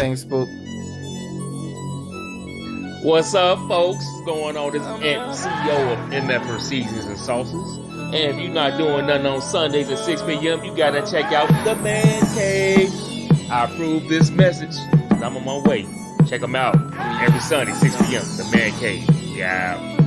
things, folks. What's up, folks? What's going on? This is CEO of MFR Seasons and Sauces. And if you're not doing nothing on Sundays at 6 p.m., you gotta check out The Man Cave. I approve this message. I'm on my way. Check them out every Sunday, 6 p.m. The Man Cave. Yeah.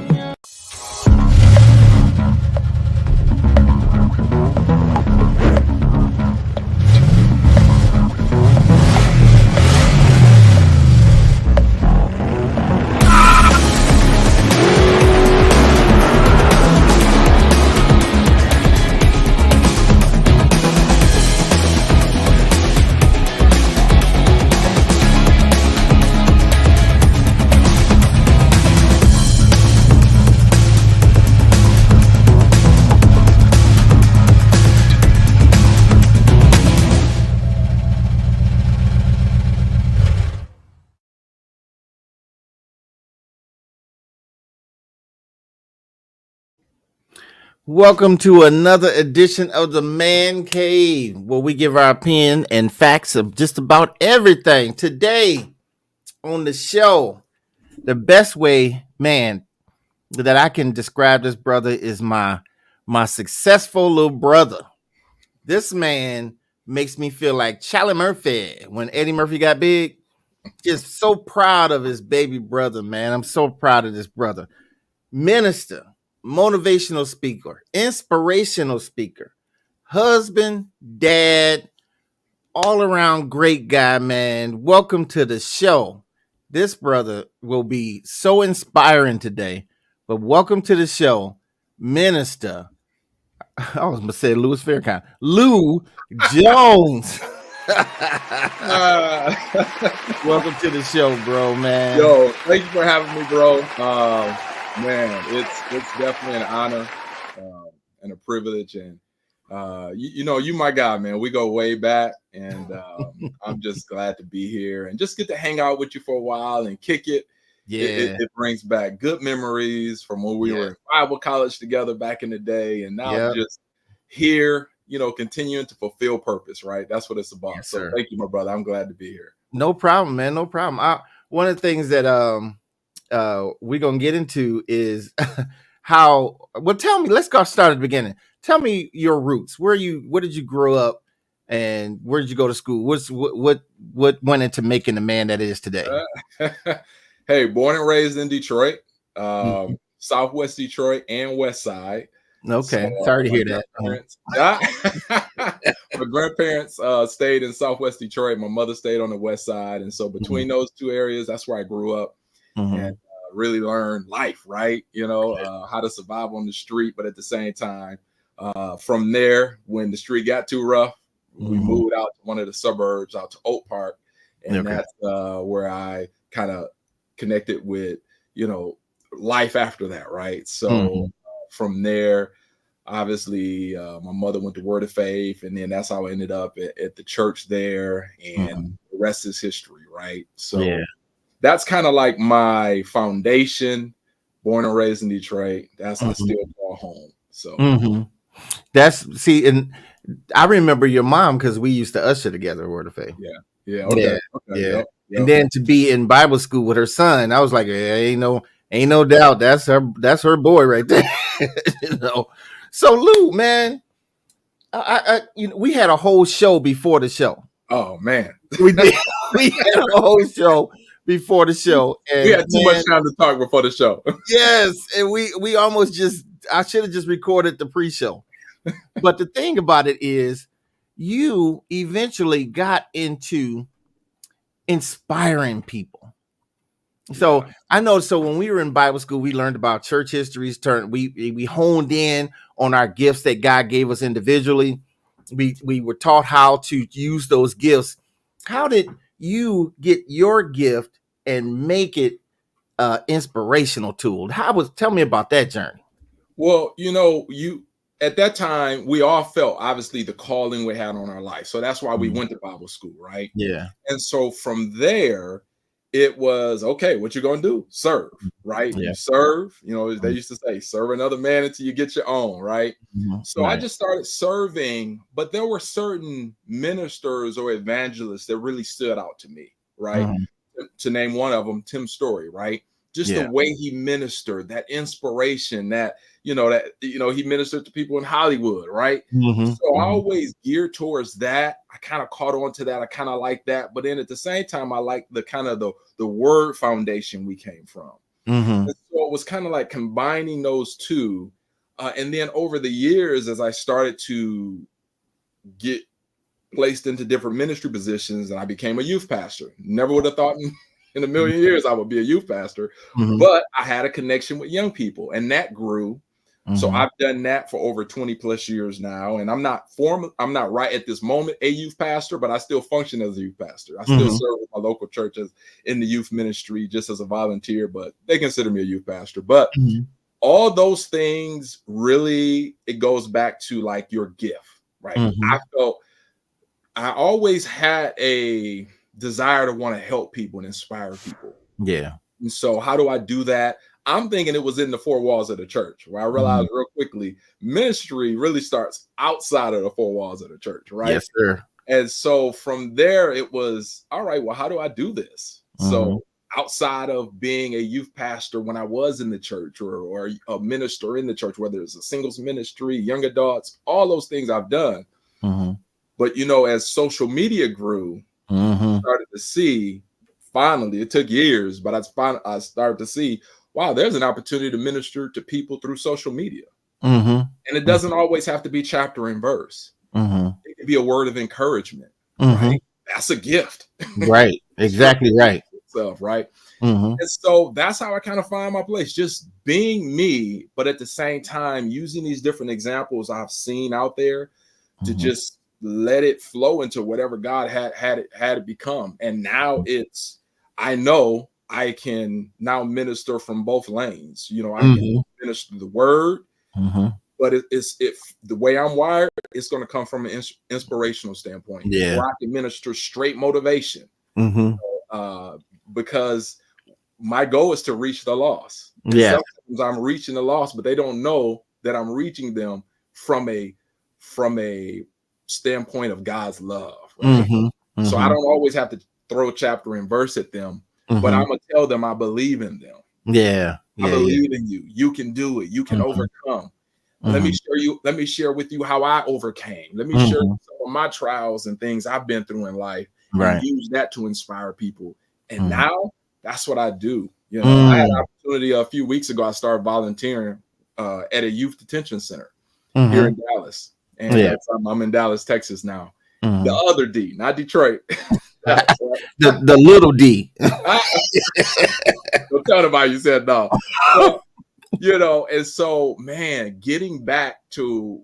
Welcome to another edition of the Man Cave, where we give our opinion and facts of just about everything. Today on the show, the best way, man, that I can describe this brother is my successful little brother. This man makes me feel like Charlie Murphy when Eddie Murphy got big. Just so proud of his baby brother, man. I'm so proud of this brother. Minister, motivational speaker, inspirational speaker, husband, dad, all around great guy, man. Welcome to the show. This brother will be so inspiring today, but welcome to the show, Minister. I was going to say Louis Faircount, Lou Jones. Welcome to the show, bro, man. Yo, thank you for having me, bro. Man, it's definitely an honor and a privilege, and you my guy, man. We go way back, and I'm just glad to be here and just get to hang out with you for a while and kick it. Yeah, it brings back good memories from when we were in Bible college together back in the day, and now just here, continuing to fulfill purpose, right? That's what it's about. Yes, so sir. Thank you, my brother. I'm glad to be here. No problem, man. No problem. One of the things that we're gonna get into is tell me, let's go start at the beginning. Tell me your roots. Where did you grow up, and where did you go to school? What went into making the man that is today? Hey, born and raised in Detroit, Southwest Detroit and West Side. Okay, sorry to hear that. My grandparents stayed in Southwest Detroit. My mother stayed on the West Side, and so between those two areas, that's where I grew up and really learned life. Right, how to survive on the street, but at the same time, from there, when the street got too rough, we moved out to one of the suburbs, out to Oak Park, and that's where I kind of connected with life after that. Right, so. From there, obviously, my mother went to Word of Faith, and then that's how I ended up at the church there, and the rest is history, right? So that's kind of like my foundation. Born and raised in Detroit, that's I still call home. So and I remember your mom because we used to usher together at Word of Faith. Okay. Yep. And then to be in Bible school with her son, I was like, ain't no doubt that's her boy right there. So Lou, man, we had a whole show before the show. Oh man, we did. We had a whole show before the show, and we had too much time to talk before the show. Yes, and we almost I should have just recorded the pre-show. But the thing about it is, you eventually got into inspiring people. So I know. So when we were in Bible school, we learned about church histories. We honed in on our gifts that God gave us individually. We were taught how to use those gifts. How did you get your gift and make it inspirational tool? Tell me about that journey. Well, at that time, we all felt obviously the calling we had on our life. So that's why we went to Bible school, right? Yeah. And so from there, it was, okay, what you going to do? Serve, right? Yeah. You serve, they used to say, serve another man until you get your own, right? So I just started serving, but there were certain ministers or evangelists that really stood out to me. right? To name one of them, Tim Story, right? Just the Yeah. way he ministered, that inspiration, that he ministered to people in Hollywood, right? So I always geared towards that. I kind of caught on to that. I kind of like that, but then at the same time, I like the kind of the word foundation we came from. And so it was kind of like combining those two. And then over the years, as I started to get placed into different ministry positions, and I became a youth pastor. Never would have thought in a million years I would be a youth pastor, but I had a connection with young people, and that grew. So I've done that for over 20 plus years now, and I'm not right at this moment a youth pastor, but I still function as a youth pastor. I still serve with my local churches in the youth ministry just as a volunteer, but they consider me a youth pastor. But all those things, really, it goes back to like your gift, right? I always had a desire to want to help people and inspire people. Yeah. And so how do I do that? I'm thinking it was in the four walls of the church, where I realized real quickly ministry really starts outside of the four walls of the church, right? Yes, sir. And so from there, it was, all right, well, how do I do this? So outside of being a youth pastor when I was in the church, or a minister in the church, whether it's a singles ministry, young adults, all those things I've done. But, as social media grew, I started to see, finally, it took years, but I started to see, wow, there's an opportunity to minister to people through social media. And it doesn't always have to be chapter and verse. It can be a word of encouragement, right? That's a gift. Right. Exactly right. Itself, right? And so that's how I kind of find my place, just being me, but at the same time, using these different examples I've seen out there to just let it flow into whatever God had it become. And now I know I can now minister from both lanes. I can minister the word, but it's the way I'm wired, it's going to come from an inspirational standpoint. Yeah. Or I can minister straight motivation, because my goal is to reach the lost. And sometimes I'm reaching the lost, but they don't know that I'm reaching them from a standpoint of God's love, right? So I don't always have to throw chapter and verse at them, but I'm gonna tell them I believe in them. I believe in you. You can do it. You can overcome. Let me share with you how I overcame. Let me share some of my trials and things I've been through in life, and use that to inspire people. And now that's what I do. I had an opportunity a few weeks ago. I started volunteering at a youth detention center here in Dallas. And I'm in Dallas, Texas now. The other D, not Detroit. the little D. Don't tell them how you said no. So, and so, man, getting back to,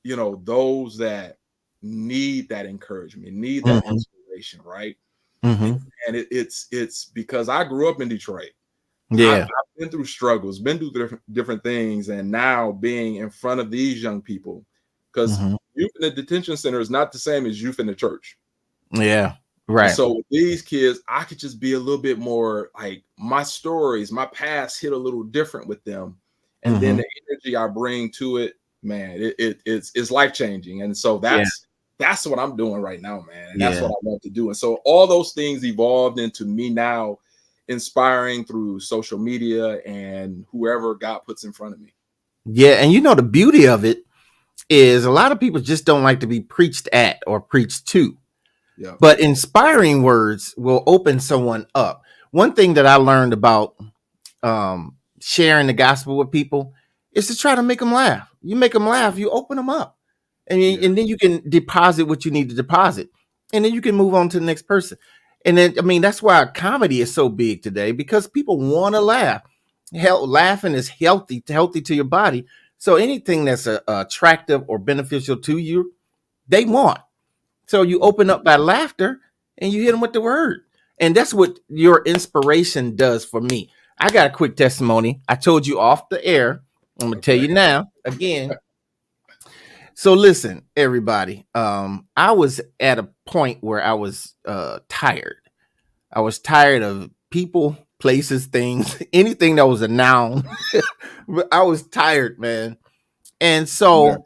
those that need that encouragement, need that inspiration, right? And it's because I grew up in Detroit. I've been through struggles, been through different things, and now being in front of these young people, because youth in the detention center is not the same as youth in the church. Yeah, right. And so with these kids, I could just be a little bit more like, my stories, my past hit a little different with them, and then the energy I bring to it, man, it's life changing. And so that's what I'm doing right now, man. And that's what I love to do. And so all those things evolved into me now inspiring through social media and whoever God puts in front of me. Yeah, and the beauty of it is a lot of people just don't like to be preached at or preached to. Yeah. But inspiring words will open someone up. One thing that I learned about sharing the gospel with people is to try to make them laugh. You make them laugh, you open them up. And then you can deposit what you need to deposit. And then you can move on to the next person. And then, that's why comedy is so big today, because people want to laugh. Laughing is healthy to your body. So anything that's attractive or beneficial to you, they want. So you open up by laughter and you hit them with the word. And that's what your inspiration does for me. I got a quick testimony. I told you off the air. I'm going to tell you now again. So listen, everybody, I was at a point where I was tired. I was tired of people, places, things, anything that was a noun. I was tired, man. And so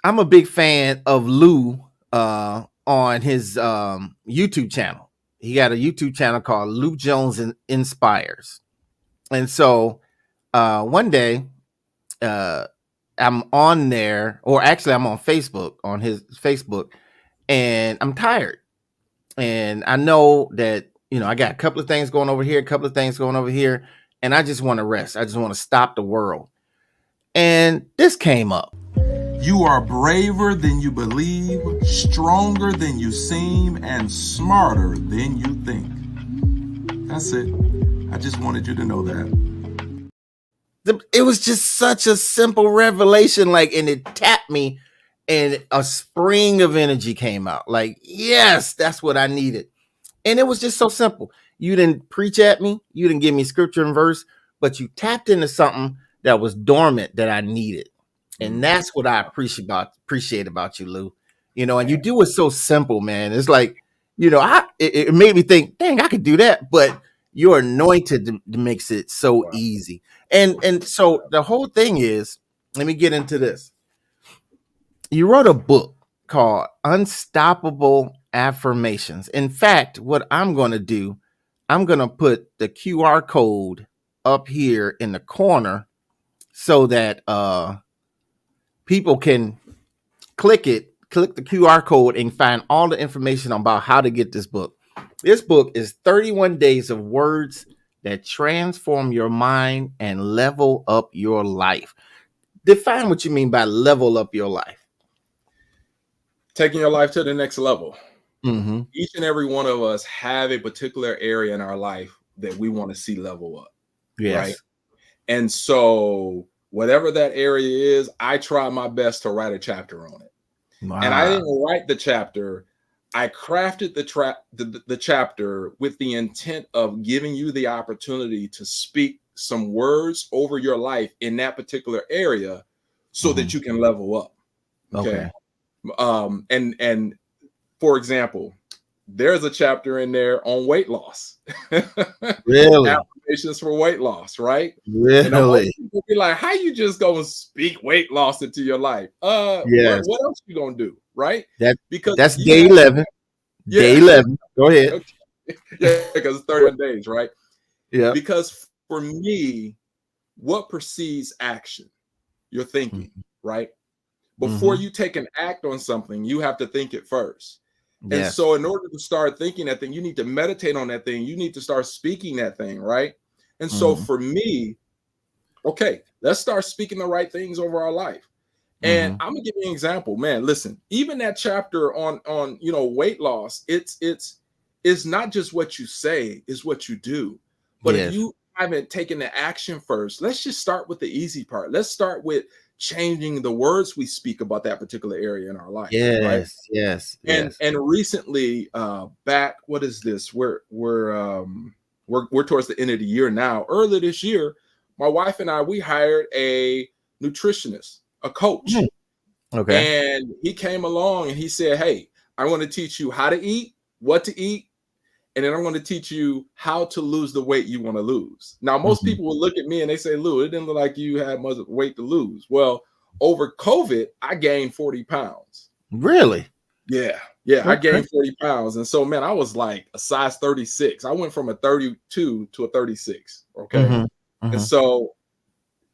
I'm a big fan of Lou on his YouTube channel. He got a YouTube channel called Luke Jones Inspires. And so one day, I'm on there, or actually I'm on Facebook, on his Facebook, and I'm tired. And I know that, I got a couple of things going over here, a couple of things going over here, and I just want to rest. I just want to stop the world. And this came up. You are braver than you believe, stronger than you seem, and smarter than you think. That's it. I just wanted you to know that. It was just such a simple revelation, and it tapped me, and a spring of energy came out. Like, yes, that's what I needed. And it was just so simple. You didn't preach at me, you didn't give me scripture and verse, but you tapped into something that was dormant that I needed. And that's what I appreciate about you, Lou. And you do it so simple, man. It's like, it made me think, dang, I could do that. But you're anointed to makes it so easy. And so the whole thing is, let me get into this. You wrote a book called Unstoppable Affirmations. In fact, what I'm going to do, I'm going to put the QR code up here in the corner so that people can click the QR code and find all the information about how to get this book. This book is 31 days of words that transform your mind and level up your life. Define what you mean by level up your life. Taking your life to the next level. Mm-hmm. Each and every one of us have a particular area in our life that we want to see level up. Yes. Right. And so whatever that area is, I try my best to write a chapter on it. Wow. And I didn't write the chapter. I crafted the chapter with the intent of giving you the opportunity to speak some words over your life in that particular area so that you can level up. Okay. And for example, there's a chapter in there on weight loss. Really? Affirmations for weight loss, right? Really? And people be like, how you just gonna speak weight loss into your life? Yes. What else you gonna do, right? Because that's day 11. Yeah. Day 11. Go ahead. Okay. Yeah, because it's 31 days, right? Yeah. Because for me, what precedes action? Your thinking, right? Before you take an act on something, you have to think it first. Yes. And so in order to start thinking that thing, you need to meditate on that thing. You need to start speaking that thing, right? And so for me, okay, let's start speaking the right things over our life. And I'm gonna give you an example, man. Listen, even that chapter on weight loss, it's not just what you say, it's what you do. But if you haven't taken the action first, let's just start with the easy part. Let's start with changing the words we speak about that particular area in our life. Yes, right? yes. And recently, back, what is this? We're towards the end of the year now. Earlier this year, my wife and I, we hired a nutritionist, a coach. Okay. And he came along and he said, hey, I want to teach you how to eat, what to eat, and then I'm going to teach you how to lose the weight you want to lose. Now, most people will look at me and they say, Lou, it didn't look like you had much weight to lose. Well, over COVID, I gained 40 pounds. Really? Yeah. Yeah. Okay. I gained 40 pounds. And so, man, I was like a size 36. I went from a 32 to a 36. Okay. And so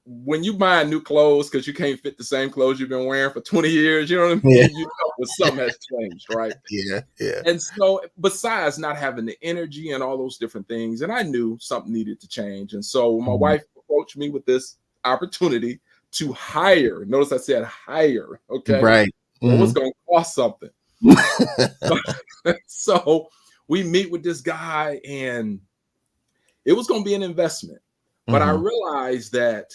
when you buy new clothes because you can't fit the same clothes you've been wearing for 20 years, you know what I mean? You know, something has changed, right? Yeah. And so besides not having the energy and all those different things, and I knew something needed to change. And so my wife approached me with this opportunity to hire. Notice I said hire, okay? Right. Well, it's going to cost something. So we meet with this guy and it was going to be an investment. But I realized that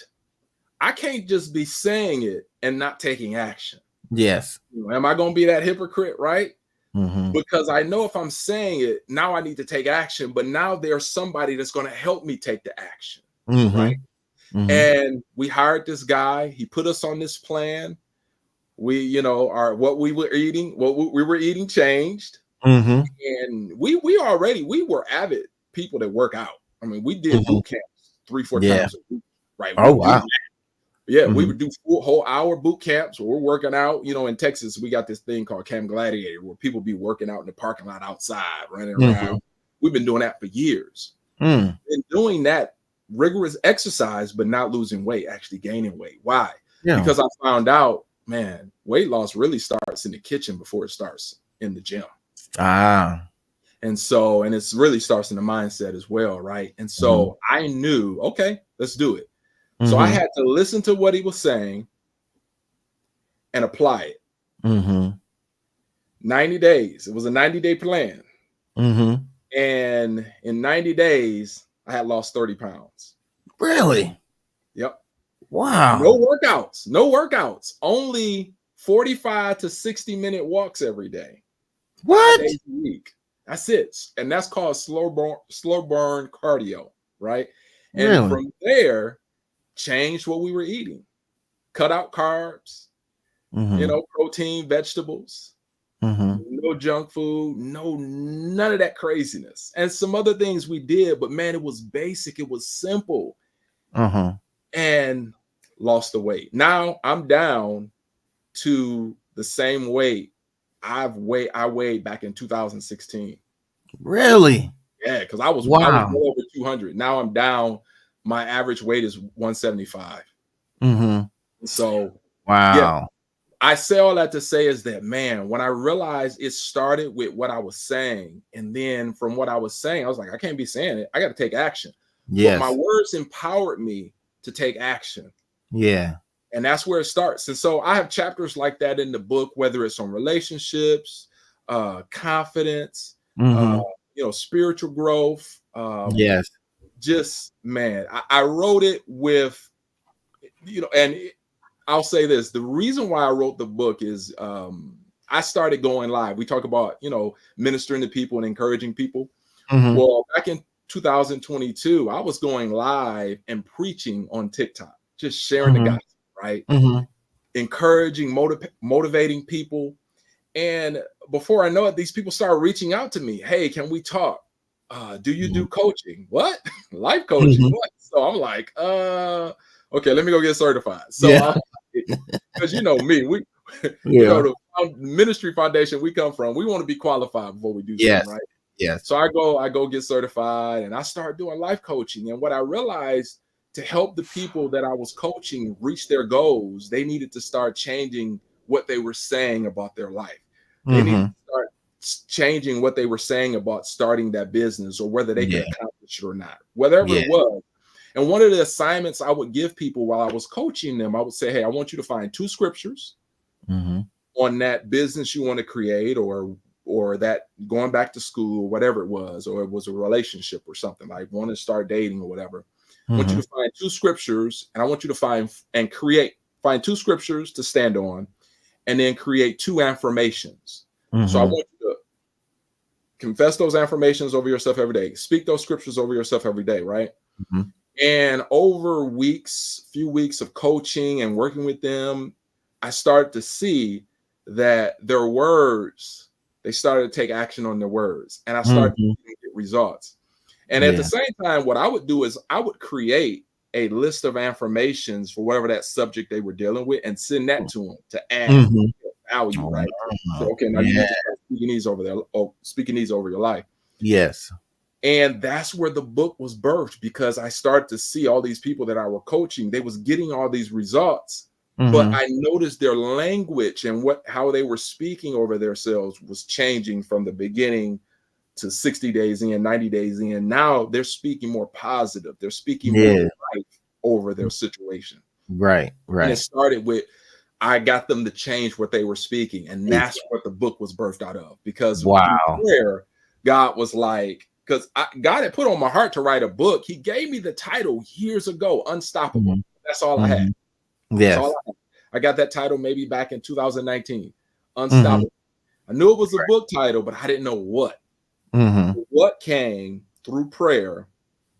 I can't just be saying it and not taking action. Yes. Am I going to be that hypocrite, right? Because I know if I'm saying it, now I need to take action. But now there's somebody that's going to help me take the action, right? And we hired this guy. He put us on this plan. We, what we were eating changed. And we were avid people that work out. I mean, we did boot camps 3-4 times a week, right? Oh, wow. Yeah, we would do whole hour boot camps where we're working out. In Texas, we got this thing called Camp Gladiator where people be working out in the parking lot outside, running around. We've been doing that for years. Mm. Been doing that rigorous exercise, but not losing weight, actually gaining weight. Why? Yeah. Because I found out, man, weight loss really starts in the kitchen before it starts in the gym. Ah. And so, and it's really starts in the mindset as well, right? And so I knew, okay, let's do it. So I had to listen to what he was saying and apply it. 90 days. It was a 90-day plan. And in 90 days, I had lost 30 pounds. Really? Yep. Wow. No workouts. No workouts. Only 45 to 60-minute walks every day. What? 5 days a week. That's it. And that's called slow burn cardio, right? And Really? from there, changed what we were eating. Cut out carbs, protein, vegetables, no junk food, none of that craziness. And some other things we did, but man, it was basic. It was simple. And lost the weight. Now I'm down to the same weight I weighed back in 2016. Really? Yeah, because I was well over 200. Now I'm down. My average weight is 175. So wow. Yeah, I say all that to say is that, man, when I realized it started with what I was saying, and then from what I was saying, I was like, I can't be saying it. I got to take action. Yes. But my words empowered me to take action. Yeah. And that's where it starts. And so I have chapters like that in the book, whether it's on relationships, confidence, spiritual growth. Yes. Just, man, I wrote it with, and I'll say this. The reason why I wrote the book is I started going live. We talk about, ministering to people and encouraging people. Well, back in 2022, I was going live and preaching on TikTok, just sharing the gospel, right? Encouraging, motivating people. And before I know it, these people started reaching out to me. Hey, can we talk? Do you do coaching? What? Life coaching? What? So I'm like, okay, let me go get certified. So because me, we the ministry foundation we come from, we want to be qualified before we do something, right? Yes. So I go get certified and I start doing life coaching. And what I realized, to help the people that I was coaching reach their goals, they needed to start changing what they were saying about their life. They needed to start changing what they were saying about starting that business, or whether they could accomplish it or not, whatever it was. And one of the assignments I would give people while I was coaching them, I would say, hey, I want you to find 2 scriptures on that business you want to create, or that going back to school, whatever it was, or it was a relationship or something, like want to start dating or whatever. I want you to find 2 scriptures, and I want you to find 2 scriptures to stand on, and then create 2 affirmations. So I want you to confess those affirmations over yourself every day. Speak those scriptures over yourself every day, right? And over few weeks of coaching and working with them, I started to see that their words, they started to take action on their words, and I started to get results. And at the same time, what I would do is I would create a list of affirmations for whatever that subject they were dealing with, and send that to them to add value, right? So, okay, now you need to start speaking these over your life. Yes. And that's where the book was birthed, because I started to see all these people that I were coaching, they was getting all these results, but I noticed their language and how they were speaking over themselves was changing from the beginning to 60 days in, 90 days in. Now they're speaking more positive. They're speaking more life over their situation. Right. And it started with, I got them to change what they were speaking. And that's what the book was birthed out of. Because through prayer, God was like, because God had put on my heart to write a book. He gave me the title years ago, Unstoppable. That's all I had. Yes. That's all I had. I got that title maybe back in 2019, Unstoppable. I knew it was a book title, but I didn't know what. What came through prayer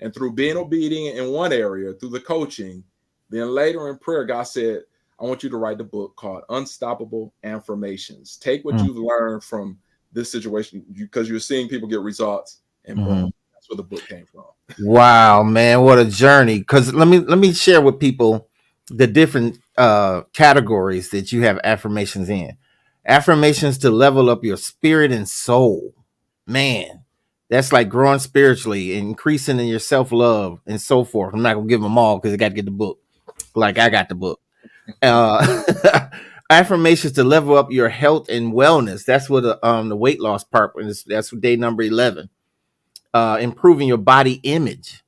and through being obedient in one area, through the coaching. Then later in prayer, God said, I want you to write the book called Unstoppable Affirmations. Take what you've learned from this situation, because you're seeing people get results, and boom, that's where the book came from. Wow, man, what a journey. Because let me share with people the different categories that you have affirmations in. Affirmations to level up your spirit and soul. Man, That's like growing spiritually, increasing in your self-love and so forth. I'm not gonna give them all because I got to get the book. Like I got the book. Uh, affirmations to level up your health and wellness. That's what the weight loss part is. That's day number 11. Improving your body image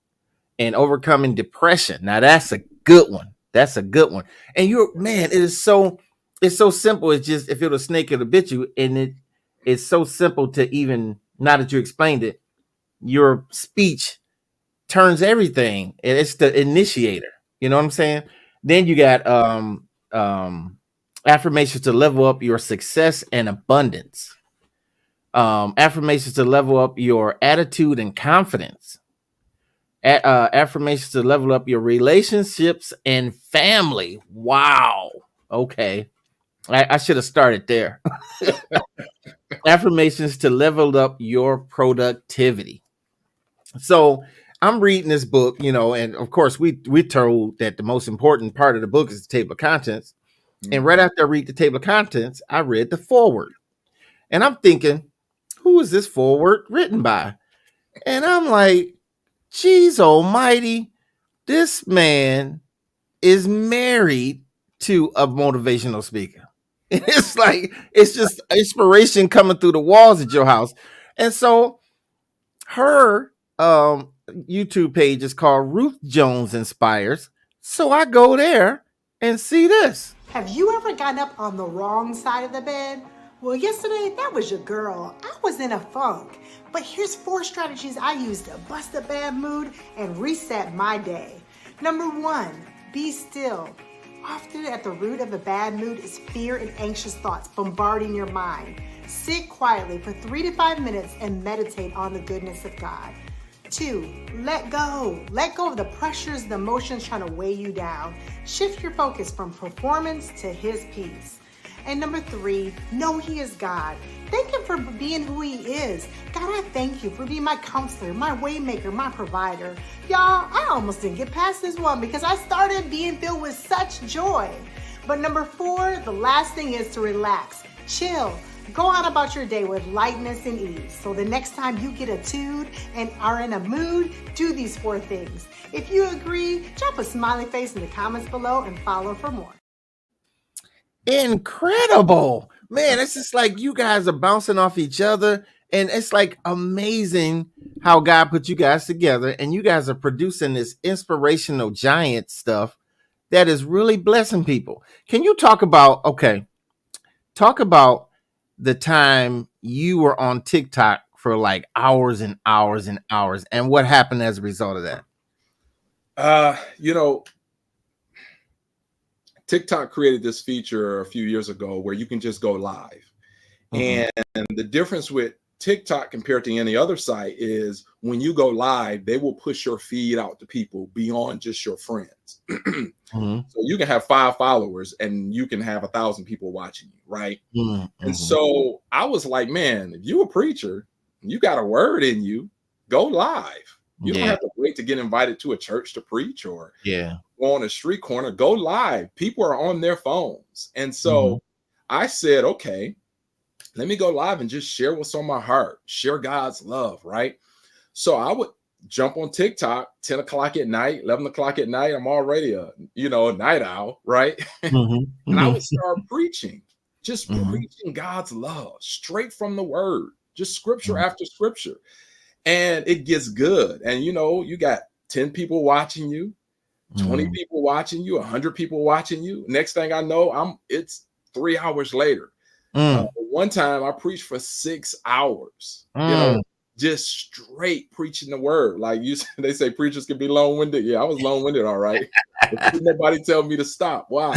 and overcoming depression. Now that's a good one. That's a good one. And it's so simple. It's just if it was a snake, it'll bit you. And it's so simple to even now that you explained it, your speech turns everything. And it's the initiator. You know what I'm saying? Then you got affirmations to level up your success and abundance. Affirmations to level up your attitude and confidence. Affirmations to level up your relationships and family. Wow. Okay. I should have started there. Affirmations to level up your productivity. So I'm reading this book, and of course we told that the most important part of the book is the table of contents. And right after I read the table of contents, I read the foreword. And I'm thinking, who is this foreword written by? And I'm like, geez almighty, this man is married to a motivational speaker. It's like, it's just inspiration coming through the walls at your house. And so her YouTube page is called Ruth Jones Inspires. So I go there and see this. Have you ever gotten up on the wrong side of the bed? Well, yesterday, that was your girl. I was in a funk. But here's 4 strategies I use to bust a bad mood and reset my day. Number 1, be still. Often at the root of a bad mood is fear and anxious thoughts bombarding your mind. Sit quietly for 3 to 5 minutes and meditate on the goodness of God. 2, let go. Let go of the pressures, the emotions trying to weigh you down. Shift your focus from performance to His peace. And number 3, know He is God. Thank Him for being who He is. God, I thank You for being my counselor, my way maker, my provider. Y'all, I almost didn't get past this one because I started being filled with such joy. But number 4, the last thing is to relax, chill. Go on about your day with lightness and ease. So the next time you get attuned and are in a mood, do these 4 things. If you agree, drop a smiley face in the comments below and follow for more. Incredible, man. It's just like you guys are bouncing off each other, and it's like amazing how God put you guys together, and you guys are producing this inspirational giant stuff that is really blessing people. Can you talk about the time you were on TikTok for like hours and hours and hours, and what happened as a result of that? TikTok created this feature a few years ago where you can just go live. And the difference with TikTok compared to any other site is when you go live, they will push your feed out to people beyond just your friends. So you can have 5 followers and you can have 1,000 people watching you, right? And so I was like, man, if you're a preacher, you got a word in you, go live. You don't have to wait to get invited to a church to preach or go on a street corner. Go live. People are on their phones. And so I said, okay, let me go live and just share what's on my heart, share God's love, right? So I would jump on TikTok 10 o'clock at night, 11 o'clock at night. I'm already a night owl, right? And I would start preaching, just preaching God's love straight from the word, just scripture after scripture. And it gets good. And, you got 10 people watching you, 20 people watching you, 100 people watching you. Next thing I know, it's 3 hours later. One time I preached for 6 hours, just straight preaching the word. Like they say preachers can be long-winded. Yeah, I was long-winded, all right. Didn't nobody tell me to stop. Wow.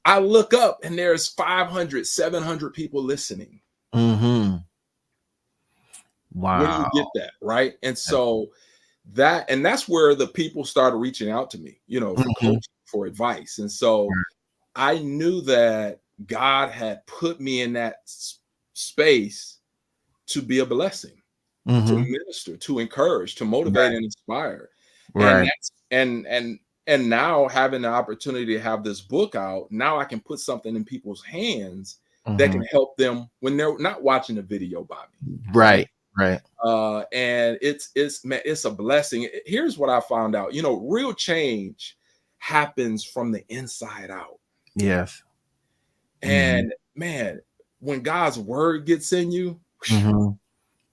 I look up and there's 500, 700 people listening. Wow. Where do you get that, right? And so that's where the people started reaching out to me, for coaching, for advice. And so I knew that God had put me in that space to be a blessing, to minister, to encourage, to motivate and inspire. Right. And now having the opportunity to have this book out, now I can put something in people's hands that can help them when they're not watching a video by me. Right. Right. And it's a blessing. Here's what I found out. You know, real change happens from the inside out. Yes. And man, when God's word gets in you, Mm-hmm.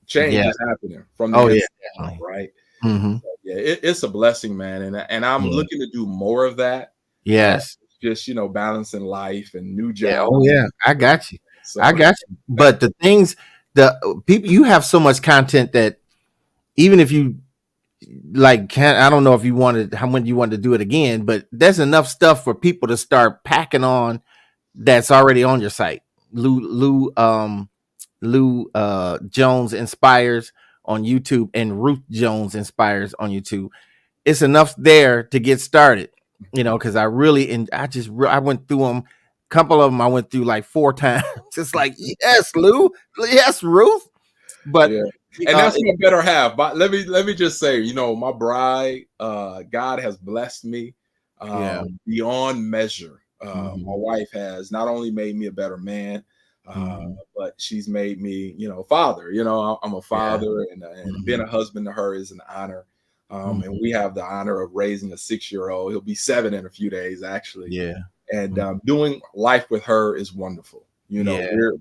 change Yeah. is happening from the Oh yeah. inside out, Definitely. right? Mm-hmm. So, yeah, it's a blessing, man. And I'm Yeah. looking to do more of that. Yes. Just, you know, balancing life and new Yeah. job. Oh yeah. I got you. So I got you. But the things, the people, you have so much content that even if you like, can't, I don't know if you wanted how many you wanted to do it again, but there's enough stuff for people to start packing on that's already on your site. Lou Jones Inspires on YouTube and Ruth Jones Inspires on YouTube. It's enough there to get started, you know, because I really and I went through them. A couple of them I went through like 4 times. It's like, yes, Lou, yes, Ruth, but yeah. And that's my better half. But let me just say, you know, my bride, God has blessed me yeah, beyond measure. My mm-hmm, wife has not only made me a better man, mm-hmm, but she's made me, you know, father. You know, I'm a yeah, father, and being mm-hmm, a husband to her is an honor. And mm-hmm, we have the honor of raising a 6-year-old. He'll be 7 in a few days, actually. yeah, And doing life with her is wonderful. You know, yeah,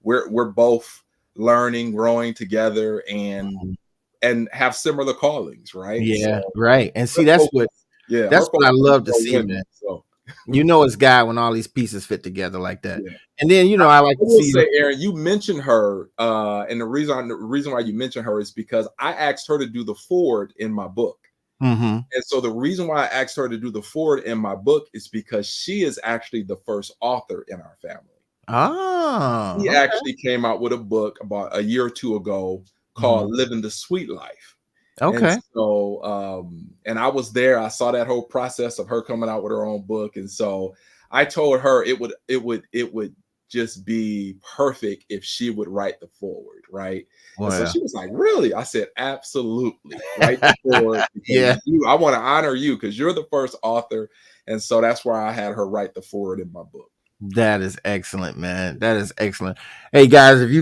we're both learning, growing together, mhm, and have similar callings, right? yeah, So right. And her see, that's focus, yeah, her what I focus is love to more see, man. women. So You know, it's God when all these pieces fit together like that. yeah. And then, you I know, I like to will see. say, Aaron, you mentioned her, and the reason why you mentioned her is because I asked her to do the forward in my book. Mm-hmm. And so the reason why I asked her to do the forward in my book is because she is actually the first author in our family. He Oh, actually came out with a book about a year or two ago called mhm. Living the Sweet Life. And Okay. so, and I was there. I saw that whole process of her coming out with her own book. And so I told her it would just be perfect if she would write the forward, right? And so Well, she was like, "Really?" I said, "Absolutely. Write the forward yeah, because I want to honor you because you're the first author." And so that's why I had her write the forward in my book. that is excellent, man. That is excellent. Hey guys, if you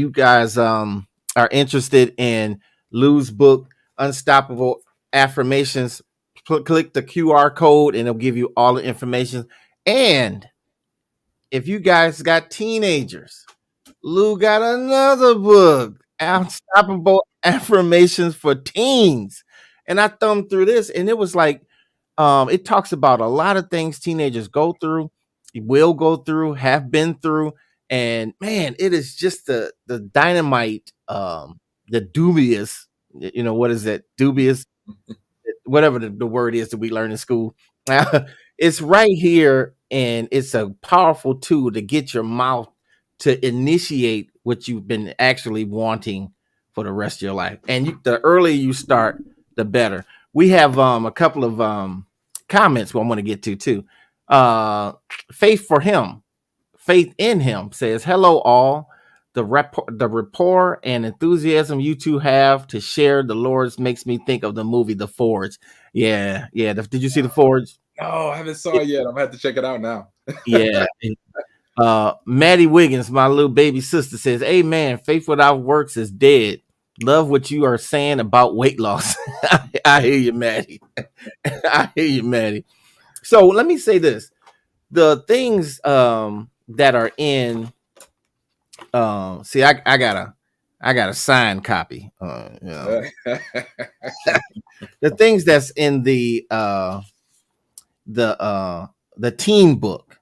guys are interested in Lou's book, Unstoppable Affirmations, click the QR code and it'll give you all the information. And if you guys got teenagers, Lou got another book, Unstoppable Affirmations for Teens. And I thumbed through this and it was like, it talks about a lot of things teenagers go through, will go through, have been through. And man, it is just the dynamite, the dubious, you know, what is that? Dubious, whatever the word is that we learn in school. It's right here, and it's a powerful tool to get your mouth to initiate what you've been actually wanting for the rest of your life. And the earlier you start, the better. We have a couple of comments I want to get to too. Faith for him, faith in him says, "Hello all. The rapport and enthusiasm you two have to share the Lord's makes me think of the movie The Forge." Yeah, yeah. Did you see The Forge? No, I haven't saw Yeah, it yet. I'm gonna have to check it out now. yeah. Maddie Wiggins, my little baby sister, says, "Amen. Faith without works is dead. Love what you are saying about weight loss." I hear you, Maddie. I hear you, Maddie. So let me say this: the things that are in see, I got a signed copy. You know, the things that's in the the teen book.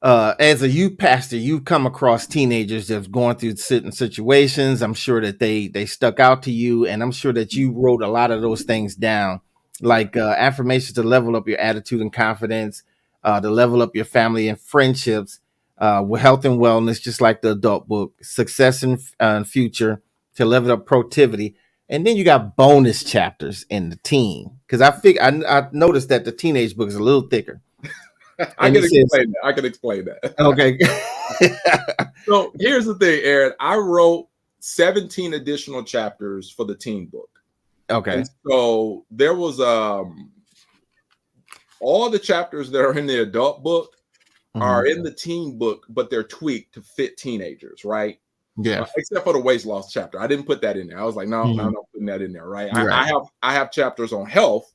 As a youth pastor, you come across teenagers that's going through certain situations. I'm sure that they stuck out to you, and I'm sure that you wrote a lot of those things down, like affirmations to level up your attitude and confidence, to level up your family and friendships, with health and wellness, just like the adult book, success and future to level up productivity, and then you got bonus chapters in the teen because I noticed that the teenage book is a little thicker, I and it can says explain that. I can explain that. okay. So here's the thing, Aaron. I wrote 17 additional chapters for the teen book. And Okay. so there was all the chapters that are in the adult book Mhm. are in the teen book, but they're tweaked to fit teenagers, right? Yes. except for the weight loss chapter. I didn't put that in there. I was like, no, I'm not putting that in there, right? Right. I have chapters on health,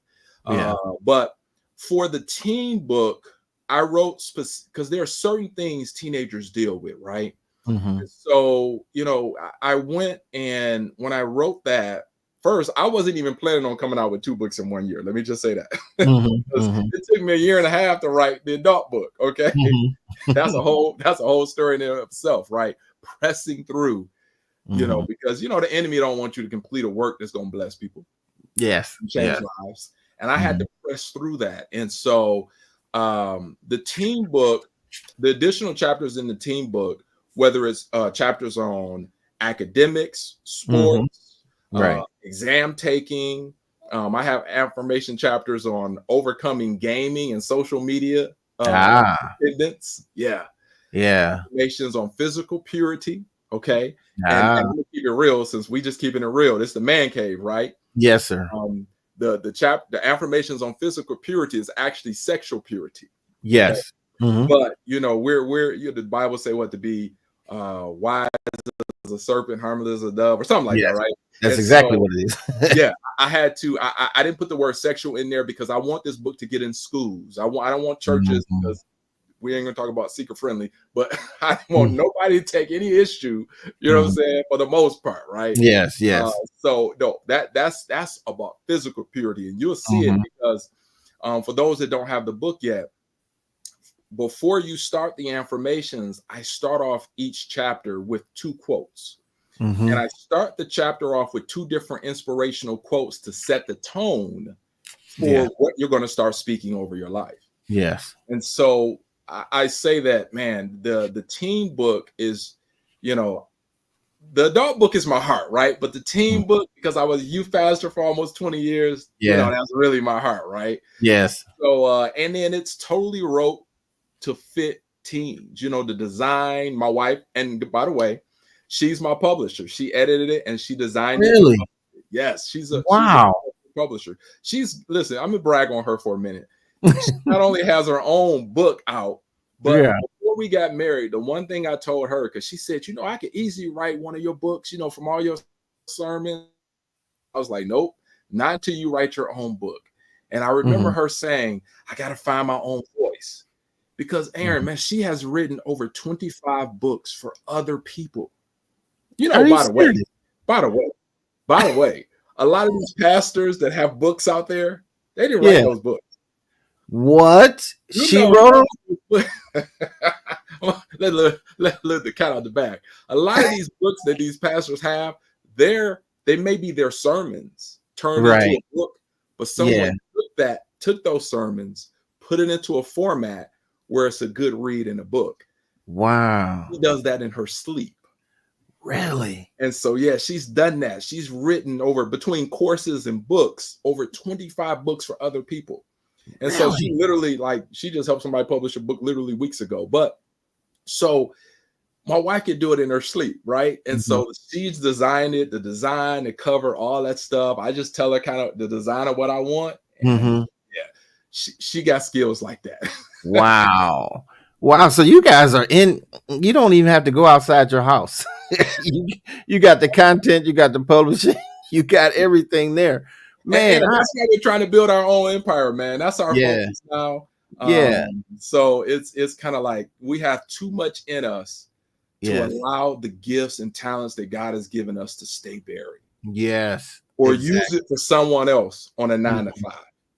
Yeah. but for the teen book, I wrote because there are certain things teenagers deal with, right? Mm-hmm. So, I went, and when I wrote that, first, I wasn't even planning on coming out with 2 books in 1 year. Let me just say that. Mm-hmm. 'Cause Mm-hmm. it took me a year and a half to write the adult book. Okay. That's a whole story in and of itself, right? Pressing through, Mm-hmm. because the enemy don't want you to complete a work that's going to bless people Yes. and change Yes. lives. And I had to press through that. And so the teen book, the additional chapters in the teen book, whether it's chapters on academics, Mm-hmm. sports, Right. exam taking. I have affirmation chapters on overcoming gaming and social media Ah. dependence. Yeah. Yeah. Affirmations on physical purity. Okay. And Ah. I'm gonna keep it real, since we just keeping it real. This is the man cave, right? Yes, sir. The affirmations on physical purity is actually sexual purity. Okay. Yes. Mm-hmm. But the Bible say what to be wise as a serpent, harmless as a dove, or something like that, Yes. right? That's And exactly so what it is. yeah, I had to. I didn't put the word sexual in there because I want this book to get in schools. I don't want churches, Mm-hmm. because we ain't gonna talk about seeker friendly, but I don't want nobody to take any issue. You know what I'm saying? For the most part, right? Yes. Yes. So no, that's about physical purity, and you'll see it Mm-hmm. because for those that don't have the book yet, before you start the affirmations, I start off each chapter with 2 quotes. Mm-hmm. And I start the chapter off with 2 different inspirational quotes to set the tone Yeah. for what you're going to start speaking over your life. Yes. And so I say that, man, the teen book is, the adult book is my heart, right? But the teen book, because I was a youth pastor for almost 20 years, Yeah. that's really my heart, right? Yes. So, and then it's totally wrote to fit teens, the design. My wife, and by the way, she's my publisher. She edited it and she designed it. Really? Yes, she's a Wow. publisher. Listen, I'm gonna brag on her for a minute. She not only has her own book out, but Yeah. before we got married, the one thing I told her, because she said, I could easily write one of your books, from all your sermons. I was like, nope, not until you write your own book. And I remember Mm-hmm. her saying, I got to find my own voice. Because Aaron, man, she has written over 25 books for other people. Are you By the way, serious? by the way, by the way, a lot of these pastors that have books out there, they didn't write Yeah. those books. What? You She know, wrote them? let the cat out the bag. A lot of these books that these pastors have, they may be their sermons turned into Right. a book, but Yeah. someone took those sermons, put it into a format where it's a good read in a book. Wow. She does that in her sleep. Really? And so, yeah, she's done that. She's written between courses and books, over 25 books for other people. And so she Really? literally, she just helped somebody publish a book literally weeks ago. But so my wife could do it in her sleep, right? And so she's designed it, the design, the cover, all that stuff. I just tell her kind of the design of what I want. And Mm-hmm. yeah, she got skills like that. Wow. Wow. So you guys are you don't even have to go outside your house. you got the content, you got the publishing, you got everything there. Man, And that's why we're trying to build our own empire, man. That's our yeah. focus now. Yeah. So it's kind of like we have too much in us to Yes. allow the gifts and talents that God has given us to stay buried. Yes. Or Exactly. use it for someone else on a 9 to 5.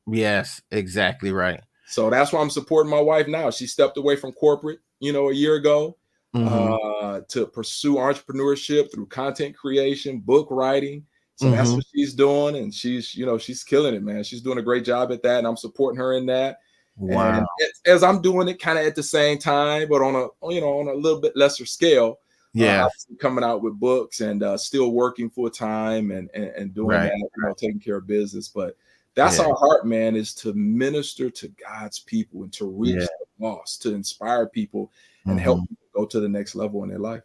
Yes, exactly right. So that's why I'm supporting my wife now. She stepped away from corporate, a year ago, to pursue entrepreneurship through content creation, book writing. So that's what she's doing. And she's killing it, man. She's doing a great job at that. And I'm supporting her in that. Wow. And as I'm doing it kind of at the same time, but on a little bit lesser scale, Yeah. coming out with books and still working full time and doing Right. that, taking care of business. But that's our heart, man, is to minister to God's people and to reach the lost, to inspire people and help people go to the next level in their life.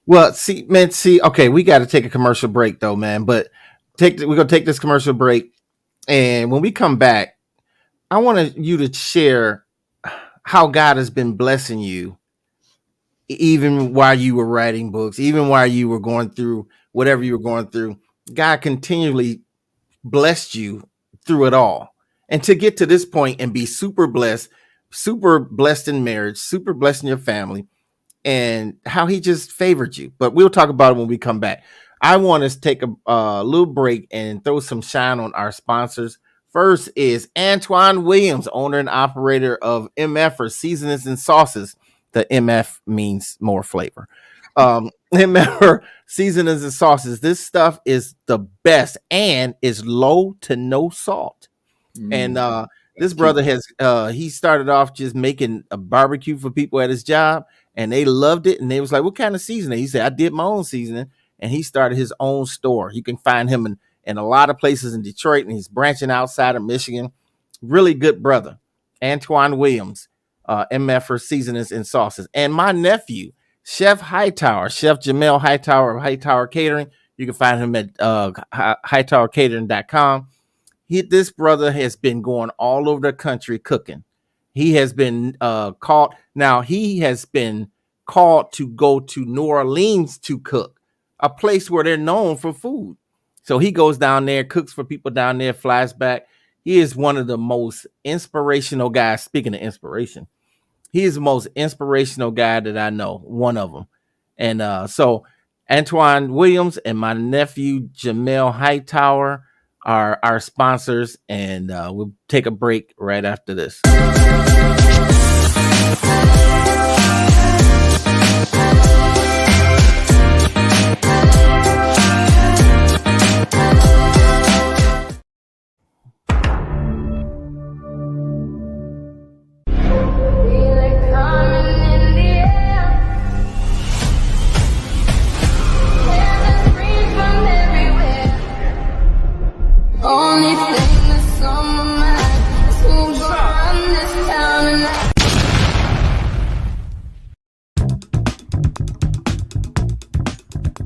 Well, okay, we got to take a commercial break though, man. But we're gonna take this commercial break, and when we come back, I want you to share how God has been blessing you even while you were writing books, even while you were going through whatever you were going through, God continually blessed you through it all. And to get to this point and be super blessed in marriage, super blessed in your family, and how he just favored you. But we'll talk about it when we come back. I want us to take a little break and throw some shine on our sponsors. First is Antoine Williams, owner and operator of MF or Seasonings and Sauces. The MF means more flavor. MF or Seasonings and Sauces. This stuff is the best and is low to no salt. And this brother has he started off just making a barbecue for people at his job, and they loved it. And they was like, "What kind of seasoning?" He said, "I did my own seasoning," and he started his own store. You can find him in a lot of places in Detroit, and he's branching outside of Michigan. Really good brother, Antoine Williams, MF for Seasonings and Sauces, and my nephew, Chef Hightower, Chef Jamel Hightower of Hightower Catering. You can find him at hightowercatering.com. This brother has been going all over the country cooking. He has been called. Now he has been called to go to New Orleans to cook, a place where they're known for food. So he goes down there, cooks for people down there, flies back. He is one of the most inspirational guys. Speaking of inspiration, he is the most inspirational guy that I know. One of them, and so Antoine Williams and my nephew Jamel Hightower are our sponsors, and we'll take a break right after this.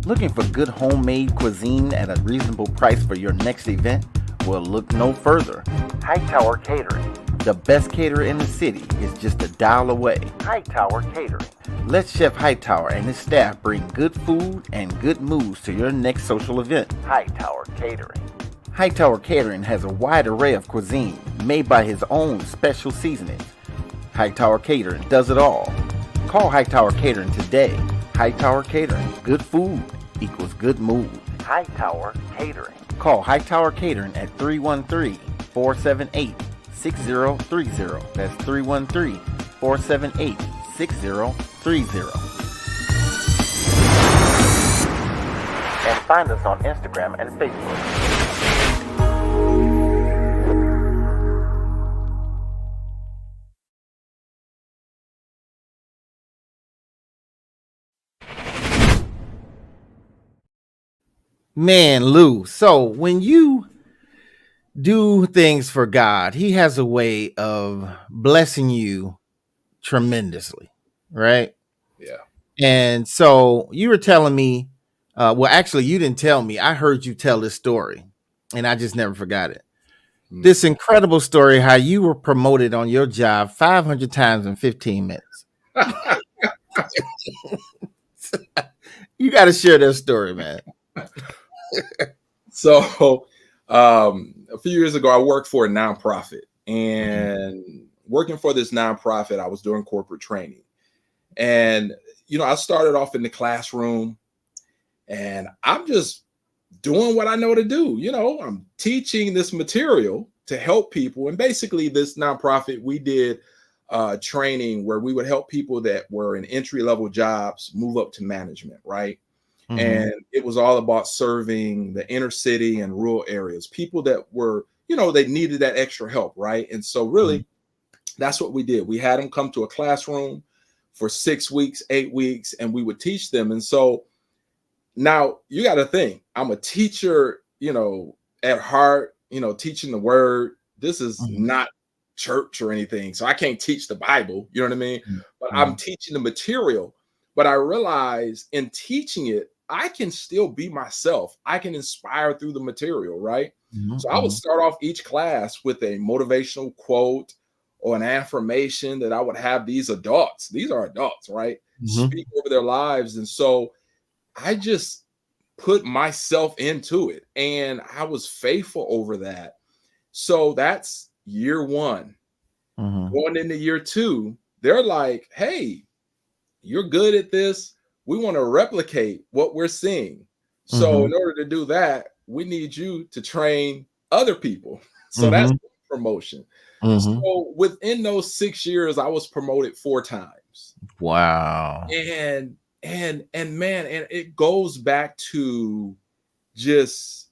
Looking for good homemade cuisine at a reasonable price for your next event? Well, look no further. Hightower Catering. The best caterer in the city is just a dial away. Hightower Catering. Let Chef Hightower and his staff bring good food and good moves to your next social event. Hightower Catering. Hightower Catering has a wide array of cuisine made by his own special seasonings. Hightower Catering does it all. Call Hightower Catering today. Hightower Catering. Good food equals good mood. Hightower Catering. Call Hightower Catering at 313-478-6030. That's 313-478-6030. And find us on Instagram and Facebook. Man, Lou, so when you do things for God, he has a way of blessing you tremendously, right? Yeah. And so you were telling me, well, actually, you didn't tell me. I heard you tell this story, and I just never forgot it. This incredible story, how you were promoted on your job 500 times in 15 minutes. You got to share that story, man. So a few years ago, I worked for a nonprofit, and working for this nonprofit, I was doing corporate training. And, I started off in the classroom, and I'm just doing what I know to do. I'm teaching this material to help people. And basically this nonprofit, we did training where we would help people that were in entry-level jobs move up to management, right? Mm-hmm. And it was all about serving the inner city and rural areas, people that were, they needed that extra help, right? And so really, that's what we did. We had them come to a classroom for 6 weeks, 8 weeks, and we would teach them. And so now you got to think, I'm a teacher, at heart, teaching the word. This is not church or anything. So I can't teach the Bible, you know what I mean? But I'm teaching the material. But I realize in teaching it, I can still be myself. I can inspire through the material, right? So I would start off each class with a motivational quote or an affirmation that I would have these adults, these are adults, right? Speak over their lives. And so I just put myself into it and I was faithful over that. So that's year one. Going into year two, they're like, hey, you're good at this. We want to replicate what we're seeing. So in order to do that, we need you to train other people. So that's promotion. So within those 6 years, I was promoted 4 times. Wow. And man, and it goes back to just,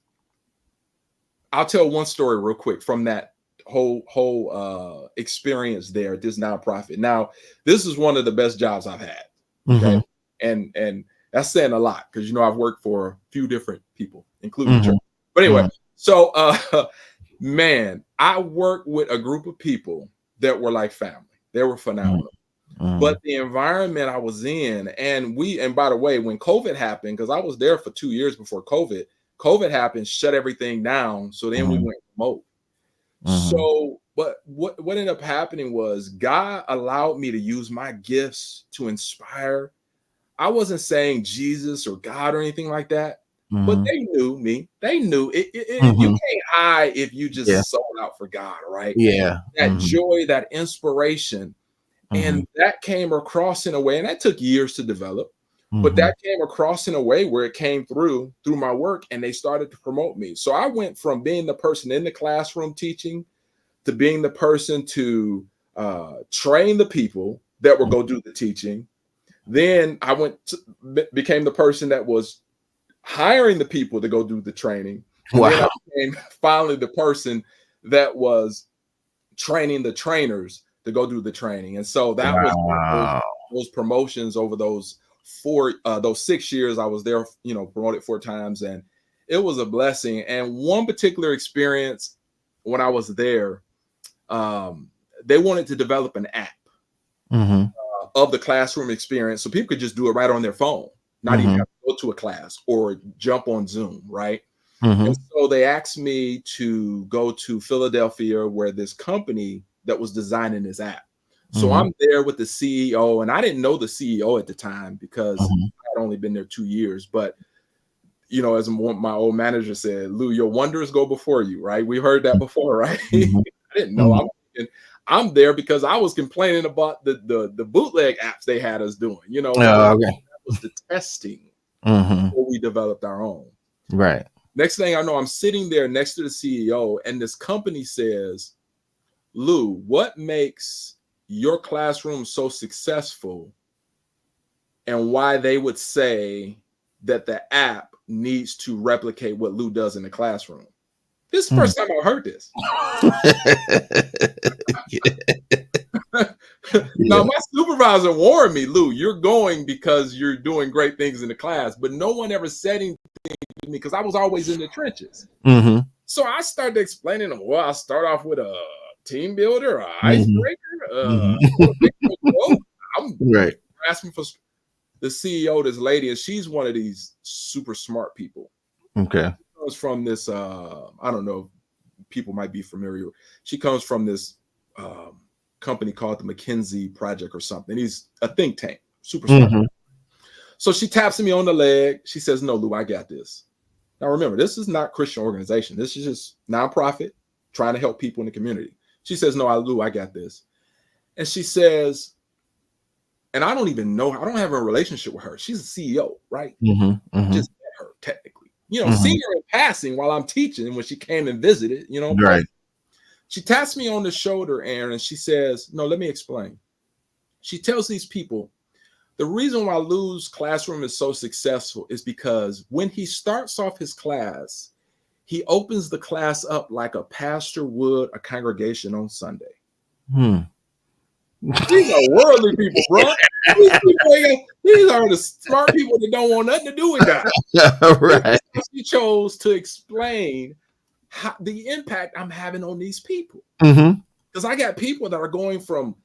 I'll tell one story real quick from that whole experience there at this nonprofit. Now, this is one of the best jobs I've had. Okay. And that's saying a lot because I've worked for a few different people, including church. But anyway, so man, I worked with a group of people that were like family. They were phenomenal. But the environment I was in, and by the way, when COVID happened, because I was there for 2 years before COVID happened, shut everything down. So then we went remote. So, but what ended up happening was God allowed me to use my gifts to inspire. I wasn't saying Jesus or God or anything like that, but they knew me. They knew it. You can't hide if you just sold out for God, right? Yeah. That joy, that inspiration. And that came across in a way, and that took years to develop, but that came across in a way where it came through my work, and they started to promote me. So I went from being the person in the classroom teaching to being the person to train the people that would go do the teaching. Then I became the person that was hiring the people to go do the training. And then I became finally the person that was training the trainers to go do the training. And so that was those promotions over those 6 years I was there, promoted 4 times, and it was a blessing. And one particular experience when I was there, they wanted to develop an app of the classroom experience so people could just do it right on their phone, not even have to go to a class or jump on Zoom, right? And so they asked me to go to Philadelphia where this company that was designing this app. So I'm there with the CEO, and I didn't know the CEO at the time because I had only been there 2 years. But, as my old manager said, Lou, your wonders go before you, right? We heard that before, right? I didn't know. I'm there because I was complaining about the bootleg apps they had us doing, that was the testing before we developed our own. Right. Next thing I know, I'm sitting there next to the CEO, and this company says, Lou, what makes your classroom so successful and why they would say that the app needs to replicate what Lou does in the classroom? This is the first time I heard this. Now, my supervisor warned me, Lou, you're going because you're doing great things in the class, but no one ever said anything to me because I was always in the trenches. So I started explaining them. Well, I start off with a team builder, an icebreaker. I'm asking for the CEO, this lady, and she's one of these super smart people. Okay. She comes from this, I don't know, people might be familiar. She comes from this company called the McKinsey Project or something. He's a think tank, super smart. So she taps me on the leg. She says, no, Lou, I got this. Now, remember, this is not Christian organization. This is just nonprofit trying to help people in the community. She says, no, Lou, I got this. And she says, and I don't even know, I don't have a relationship with her. She's a CEO, right? Just met her technically, seen her in passing while I'm teaching when she came and visited, Right. She taps me on the shoulder, Aaron, and she says, no, let me explain. She tells these people, the reason why Lou's classroom is so successful is because when he starts off his class, he opens the class up like a pastor would a congregation on Sunday. These are worldly people, bro. These are the smart people that don't want nothing to do with God. Right. She chose to explain the impact I'm having on these people. Because I got people that are going from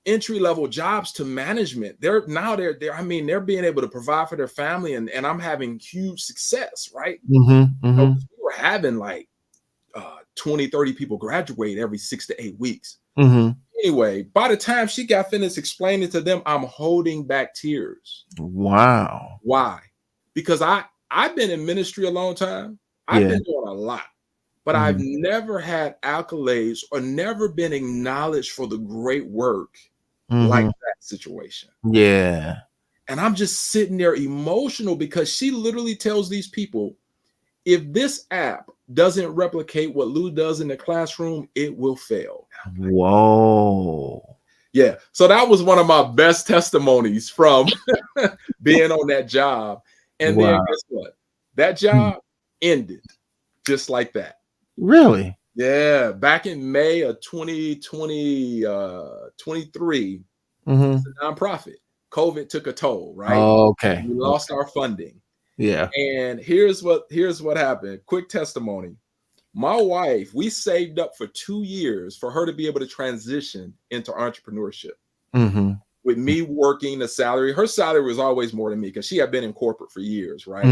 entry-level jobs to management. They're being able to provide for their family, and I'm having huge success, right? We were having like 20, 30 people graduate every 6 to 8 weeks. Anyway, by the time she got finished explaining to them, I'm holding back tears. Wow. Why? Because I've been in ministry a long time. I've Yeah. been doing a lot, but I've never had accolades or never been acknowledged for the great work like that situation. Yeah. And I'm just sitting there emotional because she literally tells these people, if this app doesn't replicate what Lou does in the classroom, it will fail. Whoa. Yeah. So that was one of my best testimonies from being on that job. And then Wow. guess what? That job ended just like that. Really? Yeah. Back in May of 2020, 23, it's a nonprofit. COVID took a toll, right? Okay. We lost our funding. Yeah. And here's what happened. Quick testimony. My wife, we saved up for 2 years for her to be able to transition into entrepreneurship. With me working a salary, her salary was always more than me because she had been in corporate for years, right?